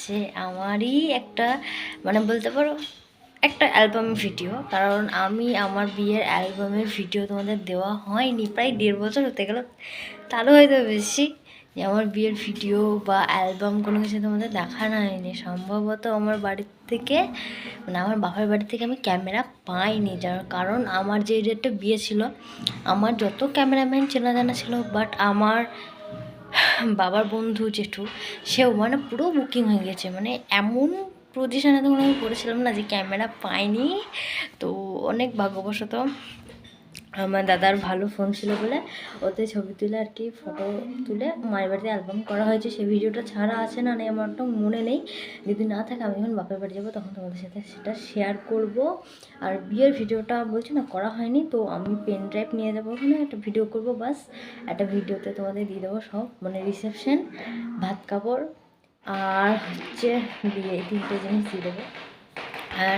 হচ্ছে আমারই একটা মানে বলতে পারো একটা অ্যালবাম ভিডিও। কারণ আমি আমার বিয়ের অ্যালবামের ভিডিও তোমাদের দেওয়া হয়নি প্রায় 1.5 বছর হতে গেল, তারও হয়তো বেশি, যে আমার বিয়ের ভিডিও বা অ্যালবাম কোনো কিছু তোমাদের দেখানো হয়নি। সম্ভবত আমার বাড়ির থেকে মানে আমার বাবার বাড়ি থেকে আমি ক্যামেরা পাইনি, যার কারণ আমার যে ডেটে বিয়ে ছিল আমার যত ক্যামেরাম্যান চেনা জানা ছিল, বাট আমার বাবার বন্ধু জেঠু সেও মানে পুরো বুকিং হয়ে গেছে। মানে এমন পজিশনে তখন আমি পড়েছিলাম না যে ক্যামেরা পাইনি। তো অনেক ভাগ্যবশত আমার দাদার ভালো ফোন ছিল বলে ওতে ছবি তুলে আর কি ফটো তুলে মায়ের বাড়িতে অ্যালবাম করা হয়েছে। সেই ভিডিওটা ছাড়া আছে না নেই আমার তো মনে নেই। যদি না থাকে আমি যখন বাপের বাড়ি যাবো তখন তোমাদের সাথে সেটা শেয়ার করব। আর বিয়ের ভিডিওটা বলছি না করা হয়নি, তো আমি পেন ড্রাইভ নিয়ে যাবো, ওখানে একটা ভিডিও করব, বাস একটা ভিডিওতে তোমাদের দিয়ে দেবো সব, মানে রিসেপশন, ভাত কাপড় আর হচ্ছে বিয়ে, এই 3টে জিনিস দিয়ে দেবো। আর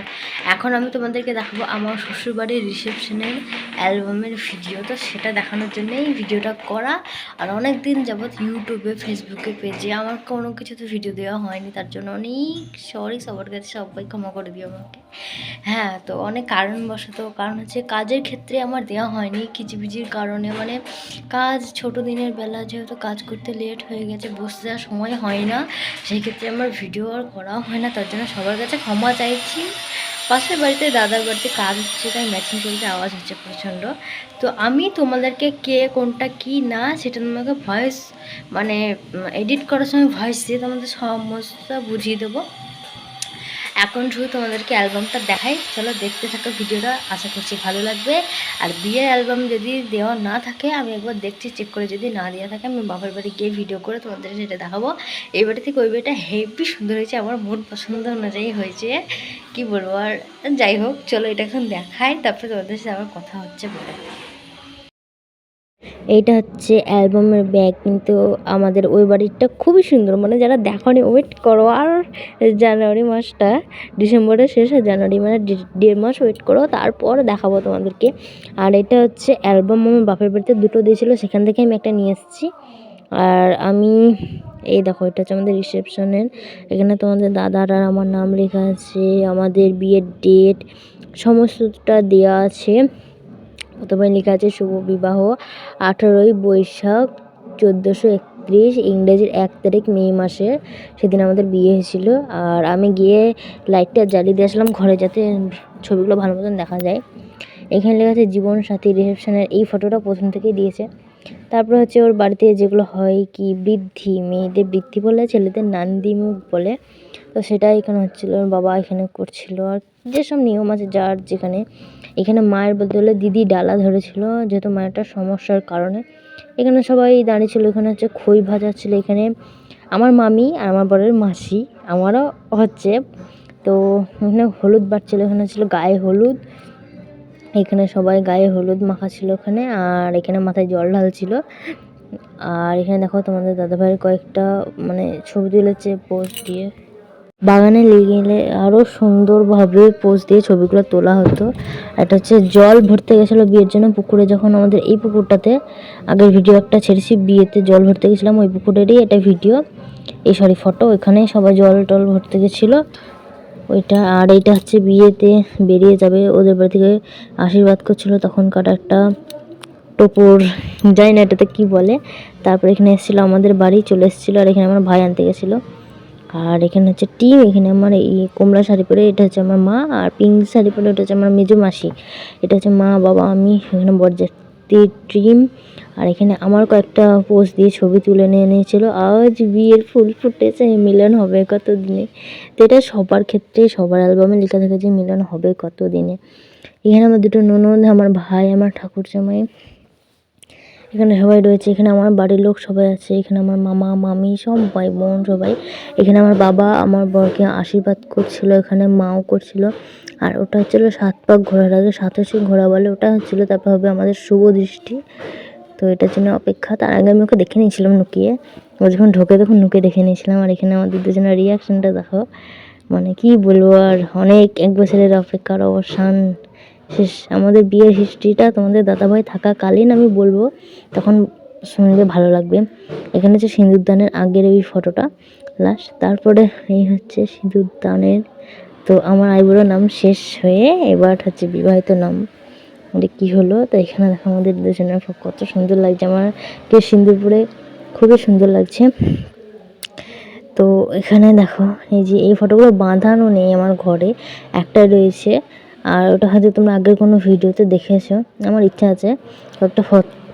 এখন আমি তোমাদেরকে দেখাবো আমার শ্বশুরবাড়ির রিসেপশনের অ্যালবামের ভিডিও। তো সেটা দেখানোর জন্যই ভিডিওটা করা। আর অনেক দিন যাবৎ ইউটিউবে ফেসবুকে পেজে আমার কোনো কিছুতে ভিডিও দেওয়া হয়নি, তার জন্য অনেক সরি সবার কাছে, সবাই ক্ষমা করে দিও আমাকে। হ্যাঁ, তো অনেক কারণবশত, কারণ হচ্ছে কাজের ক্ষেত্রে আমার দেওয়া হয়নি কিচিবিচির কারণে, মানে কাজ ছোটো দিনের বেলা যেহেতু কাজ করতে লেট হয়ে গেছে, বসতে যাওয়ার সময় হয় না, সেই ক্ষেত্রে আমার ভিডিও আর করাও হয় না, তার জন্য সবার কাছে ক্ষমা চাইছি। পাশের বাড়িতে দাদার বাড়িতে কাজ হচ্ছে, তাই ম্যাচিং চলতে আওয়াজ হচ্ছে প্রচণ্ড। তো আমি তোমাদেরকে কে কোনটা কি না সেটা তোমাকে ভয়েস মানে এডিট করার সময় ভয়েস দিয়ে তোমাদের সমস্ত বুঝিয়ে দেবো। এখন শুধু তোমাদেরকে অ্যালবামটা দেখাই, চলো দেখতে থাকো ভিডিওটা, আশা করছি ভালো লাগবে। আর বিয়ের অ্যালবাম যদি দেওয়া না থাকে আমি একবার দেখছি চেক করে, যদি না দেওয়া থাকে আমি বাবার বাড়ি গিয়ে ভিডিও করে তোমাদের সেটা দেখাবো। এই বাড়ি থেকে ওই বাড়িটা হেভি সুন্দর হয়েছে, আমার মন পছন্দ অনুযায়ী হয়েছে, কি বলবো। আর যাই হোক, চলো এটা এখন দেখাই, তারপরে তোমাদের সাথে আমার কথা হচ্ছে বলে। এইটা হচ্ছে অ্যালবামের ব্যাগ, কিন্তু আমাদের ওই বাড়িটা খুবই সুন্দর, মানে যারা দেখোনি ওয়েট করো। আর জানুয়ারি মাসটা ডিসেম্বরের শেষ, জানুয়ারি মানে 1.5 মাস ওয়েট করো, তারপর দেখাবো তোমাদেরকে। আর এটা হচ্ছে অ্যালবাম আমার বাপের বাড়িতে 2টো দিয়েছিলো, সেখান থেকে আমি একটা নিয়ে এসেছি। আর আমি এই দেখো, এটা হচ্ছে আমাদের রিসেপশনের, এখানে তোমাদের দাদার আর আমার নাম লেখা আছে, আমাদের বিয়ের ডেট সমস্তটা দেওয়া আছে। প্রথমে লেখা আছে শুভ বিবাহ 18ই বৈশাখ 1431, ইংরেজির 1 তারিখ মে মাসে, সেদিন আমাদের বিয়ে হয়েছিল। আর আমি গিয়ে লাইটটা জ্বালিয়ে দিয়ে আসলাম ঘরে, যাতে ছবিগুলো ভালো মতন দেখা যায়। এখানে লেখা আছে জীবন সাথী রিসেপশনের, এই ফটোটা প্রথম থেকেই দিয়েছে। তারপরে হচ্ছে ওর বাড়িতে যেগুলো হয় কি বৃদ্ধি, মেয়েদের বৃদ্ধি বলে, ছেলেদের নান্দিমুখ বলে, তো সেটাই এখানে হচ্ছিলো, ওর বাবা এখানে করছিল। আর যেসব নিয়ম আছে যার যেখানে, এখানে মায়ের বদলে দিদি ডালা ধরেছিল যেহেতু মায়েরটা সমস্যার কারণে। এখানে সবাই দাঁড়িয়েছিল, এখানে হচ্ছে খই ভাজা ছিল, এখানে আমার মামি আর আমার বরের মাসি, আমারও হচ্ছে। তো এখানে হলুদ বাটছিল, এখানে ছিল গায়ে হলুদ, এখানে সবাই গায়ে হলুদ মাখা ছিল ওখানে, আর এখানে মাথায় জল ঢালছিল। আর এখানে দেখো তোমাদের দাদাভাইয়ের কয়েকটা মানে ছবি তুলেছে পোজ দিয়ে। বাগানে গেলে আরও সুন্দরভাবে পোজ দিয়ে ছবিগুলো তোলা হতো। এটা হচ্ছে জল ভরতে গেছিলো বিয়ের জন্য পুকুরে, যখন আমাদের এই পুকুরটাতে আগের ভিডিও একটা ছেড়েছি, বিয়েতে জল ভরতে গেছিলাম ওই পুকুরেরই এটা ভিডিও, এই সরি ফটো, ওইখানেই সবাই জল টল ভরতে গেছিলো ওইটা। আর এইটা হচ্ছে বিয়েতে বেরিয়ে যাবে ওদের বাড়ি থেকে আশীর্বাদ করছিল, তখনকার একটা টোপর, জানি না এটাতে কী বলে। তারপর এখানে এসেছিলো আমাদের বাড়ি, চলে এসেছিলো, আর এখানে আমার ভাই আনতে গেছিলো। আর এখানে হচ্ছে টিম, এখানে আমার এই কমলা শাড়ি পরে এটা হচ্ছে আমার মা, আর পিঙ্ক শাড়ি পরে এটা হচ্ছে আমার মেজো মাসি, এটা হচ্ছে মা বাবা আমি, এখানে বরযাত্রী টিম। আর এখানে আমার কয়েকটা পোজ দিয়ে ছবি তুলে নিয়ে নিয়েছিল। আজ বিয়ের ফুল ফুটেছে, মিলন হবে কত দিনে, তো এটা সবার ক্ষেত্রে সবার অ্যালবামে লেখা থাকে যে মিলন হবে কত দিনে। এখানে আমার 2টো ননদ, আমার ভাই, আমার ঠাকুর জামাই, এখানে সবাই রয়েছে। এখানে আমার বাড়ির লোক সবাই আছে, এখানে আমার মামা মামি সবাই বোন সবাই। এখানে আমার বাবা আমার বরকে আশীর্বাদ করছিল, এখানে মাও করছিল। আর ওটা হচ্ছিলো 7 পাক ঘোরার আগে 27 ঘোরা বলে, ওটা হচ্ছিলো, তারপর হবে আমাদের শুভ দৃষ্টি। তো এটার জন্য অপেক্ষা, তার আগে আমি ওকে দেখে নিয়েছিলাম লুকিয়ে, ও যখন ঢোকে তখন লুকিয়ে দেখে নিয়েছিলাম। আর এখানে আমাদের দুজনের রিয়াকশানটা দেখো, মানে কি বলবো, আর অনেক 1 বছরের অপেক্ষার অবসান শেষ। আমাদের বিয়ের হিস্ট্রিটা তোমাদের দাদাভাই থাকাকালীন আমি বলবো, তখন শুনলে ভালো লাগবে। এখানে হচ্ছে সিঁদুরদানের আগের ওই ফটোটা, লাস্ট। তারপরে এই হচ্ছে সিঁদুর দানের। তো আমার আইবুড়ো নাম শেষ হয়ে এবার হচ্ছে বিবাহিত নাম কি হলো। তো এখানে দেখো আমাদের দুজনের কত সুন্দর লাগছে, আমাকে সিঁদুর পরে খুবই সুন্দর লাগছে। তো এখানে দেখো এই যে এই ফটোগুলো বাঁধানো নেই আমার ঘরে, একটা রয়েছে। আর ওটা হয়তো তোমরা আগের কোনো ভিডিওতে দেখেছো। আমার ইচ্ছা আছে একটা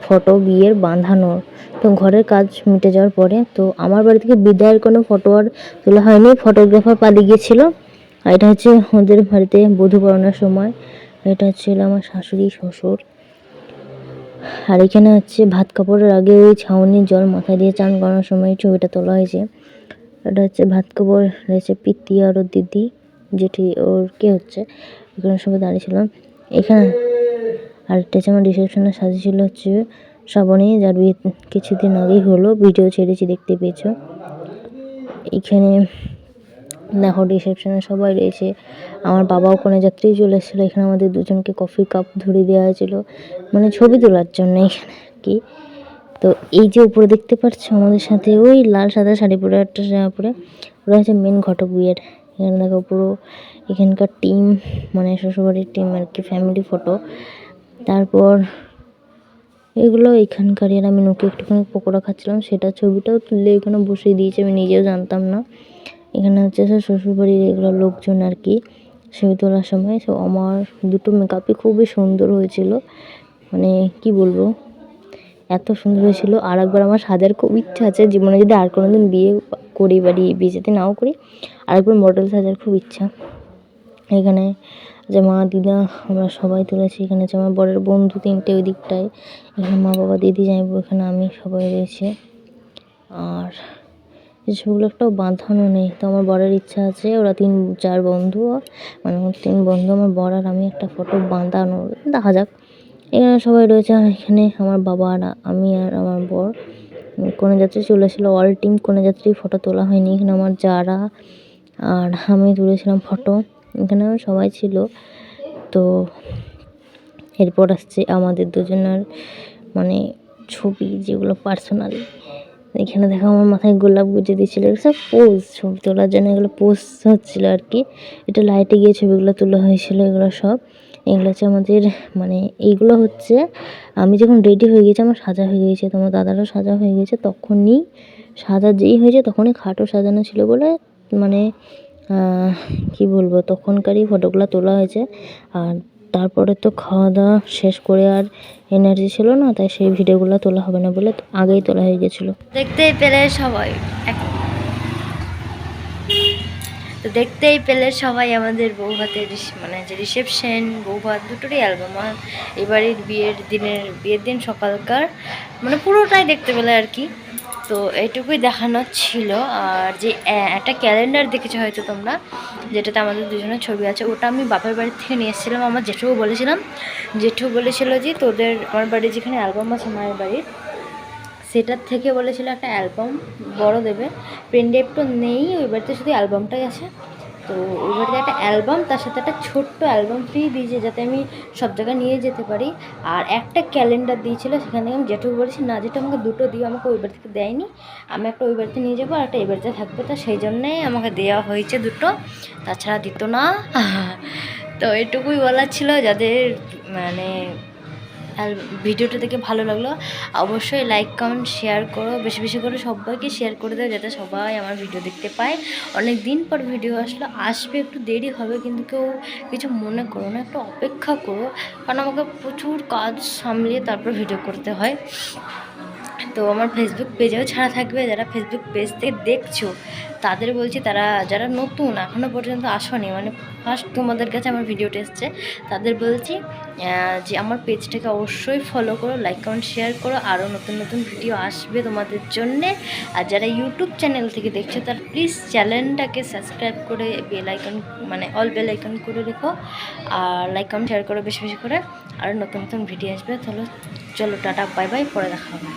ফটো বিয়ের বাঁধানোর, তো ঘরের কাজ মিটে যাওয়ার পরে। তো আমার বাড়ি থেকে বিদায়ের কোনো ফটো আর তোলা হয়নি, ফটোগ্রাফার পালিয়ে গিয়েছিলো। আর এটা হচ্ছে ওদের বাড়িতে বধূ পড়ানোর সময়। এটা হচ্ছিল আমার শাশুড়ি শ্বশুর। আর এখানে হচ্ছে ভাত কাপড়ের আগে ওই ছাউনির জল মাথায় দিয়ে চান করানোর সময় ছবিটা তোলা হয়েছে। এটা হচ্ছে ভাত কাপড় রয়েছে পিত্তি আর ওর দিদি, যেটি ওর কে হচ্ছে, এখানে সবাই দাঁড়িয়েছিলাম এখানে। আর এটা হচ্ছে আমার রিসেপশনে সাজিয়েছিল হচ্ছে শ্রাবণী, যার বিয়ে কিছুদিন আগেই হলো, ভিডিও ছেড়েছি দেখতে পেয়েছো। এখানে দেখো রিসেপশনে সবাই রয়েছে, আমার বাবাও কোনো যাত্রী চলে এসেছিলো। এখানে আমাদের দুজনকে কফির কাপ ধরিয়ে দেওয়া হয়েছিল, মানে ছবি তোলার জন্য এখানে কি। তো এই যে উপরে দেখতে পাচ্ছ আমাদের সাথে ওই লাল সাদা শাড়ি পরে একটা জামা পরে, ওরা হচ্ছে মেন ঘটক বিয়ের। এখানে দেখো পুরো এখানকার টিম, মানে শ্বশুরবাড়ির টিম আর কি, ফ্যামিলি ফটো। তারপর এগুলো এখানকার, আর আমি নোকে একটুখানি পকোড়া খাচ্ছিলাম, সেটা ছবিটাও তুলে এখানে বসিয়ে দিয়েছে, আমি নিজেও জানতাম না। এখানে হচ্ছে শ্বশুরবাড়ির এগুলো লোকজন আর কি ছবি তোলার সময়। সো আমার দুটো মেকআপই খুবই সুন্দর হয়েছিল, মানে কি বলবো, এত সুন্দর হয়েছিল। আর একবার আমার সাজার খুব ইচ্ছা আছে, জীবনে যদি আর কোনো দিন বিয়ে করি বা বিয়ে যদি নাও করি, আরেকবার মডেল সাজার খুব ইচ্ছা। এখানে যে মা দিদা আমরা সবাই তুলেছি। এখানে হচ্ছে আমার বরের বন্ধু তিনটে ওই দিকটায়, এখানে মা বাবা দিদি যাইবো, এখানে আমি সবাই রয়েছে। আর এই ছবিগুলো একটাও বাঁধানো নেই। তো আমার বরের ইচ্ছা আছে, ওরা 3-4 বন্ধু, মানে আমার 3 বন্ধু, আমার বর আর আমি একটা ফটো বাঁধানো, দেখা যাক। এখানে সবাই রয়েছে। আর এখানে আমার বাবা আর আমি আর আমার বর, কনেযাত্রী চলে এসেছিলো, অল টিম কনেযাত্রী ফটো তোলা হয়নি। এখানে আমার যারা আর আমি তুলেছিলাম ফটো, এখানে সবাই ছিল। তো এরপর আসছে আমাদের দুজনের মানে ছবি, যেগুলো পার্সোনালি। এখানে দেখো আমার মাথায় গোলাপ গুজে দিয়েছিল, সব পোজ ছবি তোলার জন্য, এগুলো পোজ হচ্ছিলো আর কি। এটা লাইটে গিয়ে ছবিগুলো তোলা হয়েছিল, এগুলো সব। এগুলো হচ্ছে আমাদের, মানে এইগুলো হচ্ছে আমি যখন রেডি হয়ে গেছি, আমার সাজা হয়ে গেছে, তোমার দাদারও সাজা হয়ে গেছে, তখনই সাজা যেই হয়েছে তখনই খাটও সাজানো ছিল বলে, মানে কি বলবো, তখনকারই ফটোগুলো তোলা হয়েছে। আর তারপরে তো খাওয়া দাওয়া শেষ করে আর এনার্জি ছিল না, তাই সেই ভিডিওগুলো তোলা হবে না বলে আগেই তোলা হয়ে গেছিলো। দেখতেই পেলে সবাই, তো দেখতেই পেলে সবাই আমাদের বৌভাতের, মানে যে রিসেপশন বৌভাত দুটোরই অ্যালবাম। আর এবারের বিয়ের দিন সকালকার মানে পুরোটাই দেখতে পেলে আর কি। তো এইটুকুই দেখানো ছিল। আর যে একটা ক্যালেন্ডার দেখেছো হয়তো তোমরা, যেটাতে আমাদের দুজনের ছবি আছে, ওটা আমি বাপের বাড়ি থেকে নিয়ে এসেছিলাম। আমার জেঠুও বলেছিল যে তোদের আমার বাড়ি যেখানে অ্যালবাম আছে মায়ের বাড়ির, সেটার থেকে বলেছিল একটা অ্যালবাম বড় দেবে। পেন ড্রাইভ তো নেই ওই বাড়িতে, শুধু অ্যালবামটাই আছে। তো ওই বাড়িতে একটা অ্যালবাম, তার সাথে একটা ছোট্ট অ্যালবাম ফ্রি দিয়েছে, যাতে আমি সব জায়গায় নিয়ে যেতে পারি। আর একটা ক্যালেন্ডার দিয়েছিল, সেখান থেকে আমি জেঠুকে বলেছি না যেটা আমাকে দুটো দিও, আমাকে ওই বাড়ি থেকে দেয়নি, আমি একটা ওই বাড়িতে নিয়ে যাবো আর একটা এই বাড়িতে থাকবে। তো সেই জন্যেই আমাকে দেওয়া হয়েছে দুটো, তাছাড়া দিত না। তো এটুকুই বলার ছিল। যাদের মানে আর ভিডিওটা দেখে ভালো লাগলো অবশ্যই লাইক কমেন্ট শেয়ার করো, বেশি বেশি করে সবাইকে শেয়ার করে দাও, যাতে সবাই আমার ভিডিও দেখতে পায়। অনেক দিন পর ভিডিও আসবে, একটু দেরি হবে, কিন্তু কেউ কিছু মনে করো না, একটু অপেক্ষা করো, কারণ আমাকে প্রচুর কাজ সামলিয়ে তারপর ভিডিও করতে হয়। তো আমার ফেসবুক পেজেও ছাড়া থাকবে, যারা ফেসবুক পেজ থেকে দেখছো তাদের বলছি, তারা যারা নতুন এখনও পর্যন্ত আসেনি, মানে ফার্স্ট তোমাদের কাছে আমার ভিডিওটা এসছে, তাদের বলছি যে আমার পেজটাকে অবশ্যই ফলো করো, লাইক কমেন্ট শেয়ার করো, আরও নতুন নতুন ভিডিও আসবে তোমাদের জন্যে। আর যারা ইউটিউব চ্যানেল থেকে দেখছো তারা প্লিজ চ্যানেলটাকে সাবস্ক্রাইব করে বেল আইকন, মানে অল বেল আইকন করে রেখো, আর লাইক কমেন্ট শেয়ার করো বেশি বেশি করে, আরও নতুন নতুন ভিডিও আসবে। চলো টাটা বাই বাই, পরে দেখা হবে।